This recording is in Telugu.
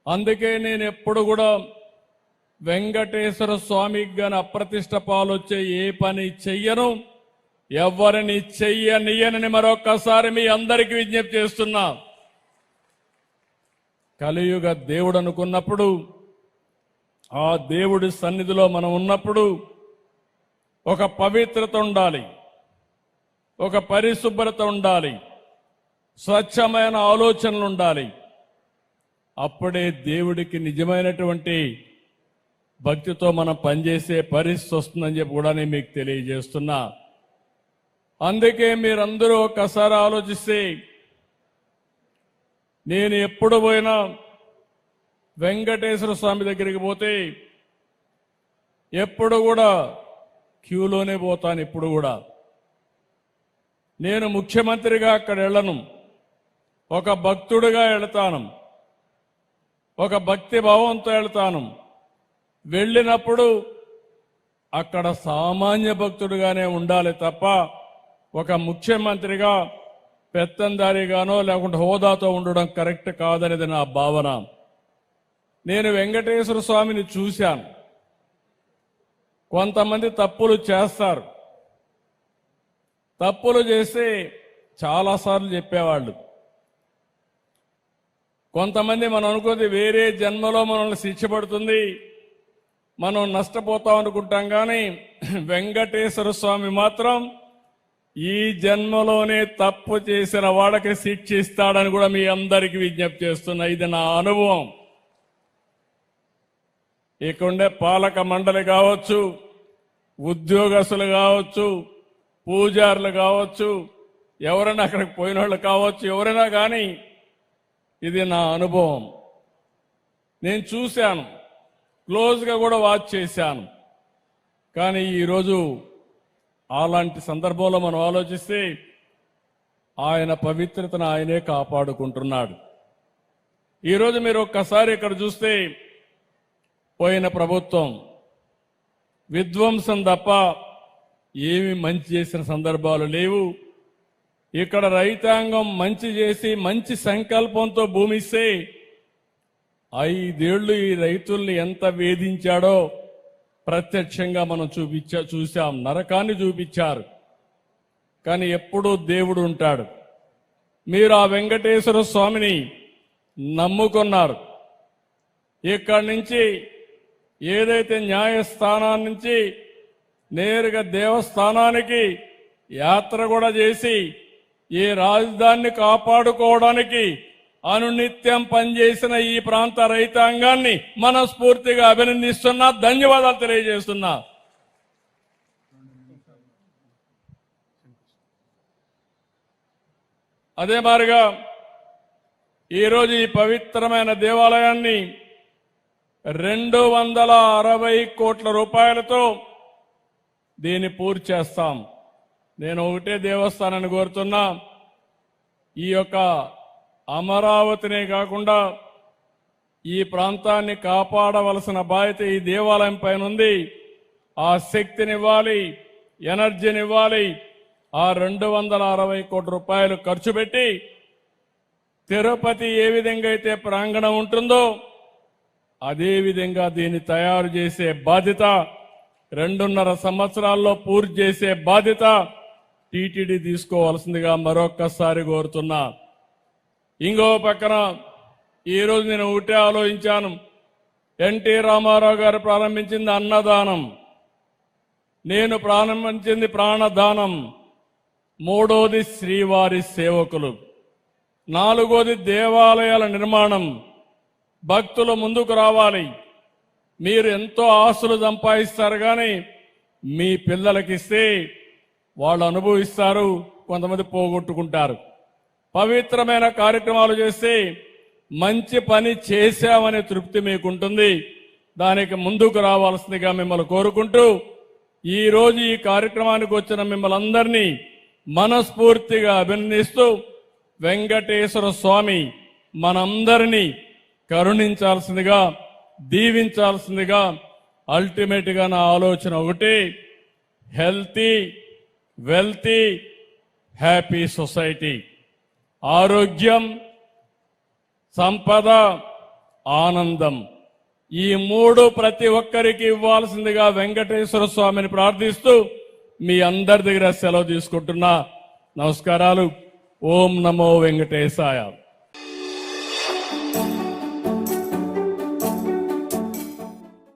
అందుకే నేను ఎప్పుడు కూడా వెంకటేశ్వర స్వామికి గాని అప్రతిష్ట పాలొచ్చే ఏ పని చెయ్యను, ఎవరిని చెయ్యనియనని మరొక్కసారి మీ అందరికీ విజ్ఞప్తి చేస్తున్నా. కలియుగ దేవుడు అనుకున్నప్పుడు, ఆ దేవుడి సన్నిధిలో మనం ఉన్నప్పుడు ఒక పవిత్రత ఉండాలి, ఒక పరిశుభ్రత ఉండాలి, స్వచ్ఛమైన ఆలోచనలు ఉండాలి. అప్పుడే దేవుడికి నిజమైనటువంటి భక్తితో మనం పనిచేసే పరిస్థితి వస్తుందని చెప్పి కూడా నేను మీకు తెలియజేస్తున్నా. అందుకే మీరందరూ ఒక్కసారి ఆలోచిస్తే, నేను ఎప్పుడు పోయినా వెంకటేశ్వర స్వామి దగ్గరికి పోతే ఎప్పుడు కూడా క్యూలోనే పోతాను. ఇప్పుడు కూడా నేను ముఖ్యమంత్రిగా అక్కడ వెళ్ళను, ఒక భక్తుడిగా వెళతాను, ఒక భక్తి భావంతో వెళతాను. వెళ్ళినప్పుడు అక్కడ సామాన్య భక్తుడిగానే ఉండాలి తప్ప ఒక ముఖ్యమంత్రిగా పెత్తందారిగానో లేకుంటే హోదాతో ఉండడం కరెక్ట్ కాదనేది నా భావన. నేను వెంకటేశ్వర స్వామిని చూశాను. కొంతమంది తప్పులు చేస్తారు, తప్పులు చేస్తే చాలాసార్లు చెప్పేవాళ్ళు. కొంతమంది మనం అనుకోది వేరే జన్మలో మనల్ని శిక్ష పడుతుంది, మనం నష్టపోతాం అనుకుంటాం. కానీ వెంకటేశ్వర స్వామి మాత్రం ఈ జన్మలోనే తప్పు చేసిన వాడికి శిక్షిస్తాడని కూడా మీ అందరికీ విజ్ఞప్తి చేస్తున్నా. ఇది నా అనుభవం. ఇక్కడుండే పాలక మండలి కావచ్చు, ఉద్యోగస్తులు కావచ్చు, పూజారులు కావచ్చు, ఎవరైనా అక్కడికి పోయిన వాళ్ళు కావచ్చు, ఎవరైనా కానీ ఇది నా అనుభవం. నేను చూశాను, క్లోజ్గా కూడా వాచ్ చేశాను. కానీ ఈరోజు అలాంటి సందర్భంలో మనం ఆలోచిస్తే ఆయన పవిత్రతను ఆయనే కాపాడుకుంటున్నాడు. ఈరోజు మీరు ఒక్కసారి ఇక్కడ చూస్తే పోయిన ప్రభుత్వం విధ్వంసం తప్ప ఏమి మంచి చేసిన సందర్భాలు లేవు. ఇక్కడ రైతాంగం మంచి చేసి మంచి సంకల్పంతో భూమిస్తే 5 ఏళ్లు ఈ రైతుల్ని ఎంత వేధించాడో ప్రత్యక్షంగా మనం చూశాం. నరకాన్ని చూపించారు. కానీ ఎప్పుడూ దేవుడు ఉంటాడు. మీరు ఆ వెంకటేశ్వర స్వామిని నమ్ముకున్నారు. ఇక్కడి నుంచి ఏదైతే న్యాయస్థానాన్ని నుంచి నేరుగా దేవస్థానానికి యాత్ర కూడా చేసి ఈ రాజధానిని కాపాడుకోవడానికి అనునిత్యం పనిచేసిన ఈ ప్రాంత రైతాంగాన్ని మనస్ఫూర్తిగా అభినందిస్తున్నా, ధన్యవాదాలు తెలియజేస్తున్నా. అదే మాదిరిగా ఈరోజు ఈ పవిత్రమైన దేవాలయాన్ని 260 కోట్ల రూపాయలతో దీన్ని పూర్తి చేస్తాం. నేను ఒకటే దేవస్థానాన్ని కోరుతున్నా, ఈ యొక్క అమరావతినే కాకుండా ఈ ప్రాంతాన్ని కాపాడవలసిన బాధ్యత ఈ దేవాలయం పైన ఉంది. ఆ శక్తినివ్వాలి, ఎనర్జీనివ్వాలి. ఆ 260 కోట్ల రూపాయలు ఖర్చు పెట్టి తిరుపతి ఏ విధంగా అయితే ప్రాంగణం ఉంటుందో అదే విధంగా దీన్ని తయారు చేసే బాధ్యత, 2.5 సంవత్సరాల్లో పూర్తి చేసే బాధ్యత టీటీడీ తీసుకోవాల్సిందిగా మరొక్కసారి కోరుతున్నా. ఇంకో పక్కన ఈరోజు నేను ఒకటే ఆలోచించాను. ఎన్టీ రామారావు గారు ప్రారంభించింది అన్నదానం, నేను ప్రారంభించింది ప్రాణదానం, 3వది శ్రీవారి సేవకులు, 4వది దేవాలయాల నిర్మాణం. భక్తులు ముందుకు రావాలి. మీరు ఎంతో ఆస్తులు సంపాదిస్తారు, కానీ మీ పిల్లలకిస్తే వాళ్ళు అనుభవిస్తారు, కొంతమంది పోగొట్టుకుంటారు. పవిత్రమైన కార్యక్రమాలు చేస్తే మంచి పని చేశామనే తృప్తి మీకుంటుంది. దానికి ముందుకు రావాల్సిందిగా మిమ్మల్ని కోరుకుంటూ, ఈరోజు ఈ కార్యక్రమానికి వచ్చిన మిమ్మల్ని అందరినీ మనస్ఫూర్తిగా అభినందిస్తూ, వెంకటేశ్వర స్వామి మనందరినీ కరుణించాల్సిందిగా, దీవించాల్సిందిగా, అల్టిమేట్గా నా ఆలోచన ఒకటి, హెల్తీ, వెల్తీ, హ్యాపీ సొసైటీ. ఆరోగ్యం, సంపద, ఆనందం. ఈ మూడు ప్రతి ఒక్కరికి ఇవ్వాల్సిందిగా వెంకటేశ్వర స్వామిని ప్రార్థిస్తూ మీ అందరి దగ్గర సెలవు తీసుకుంటున్నా. నమస్కారాలు. ఓం నమో వెంకటేశాయ.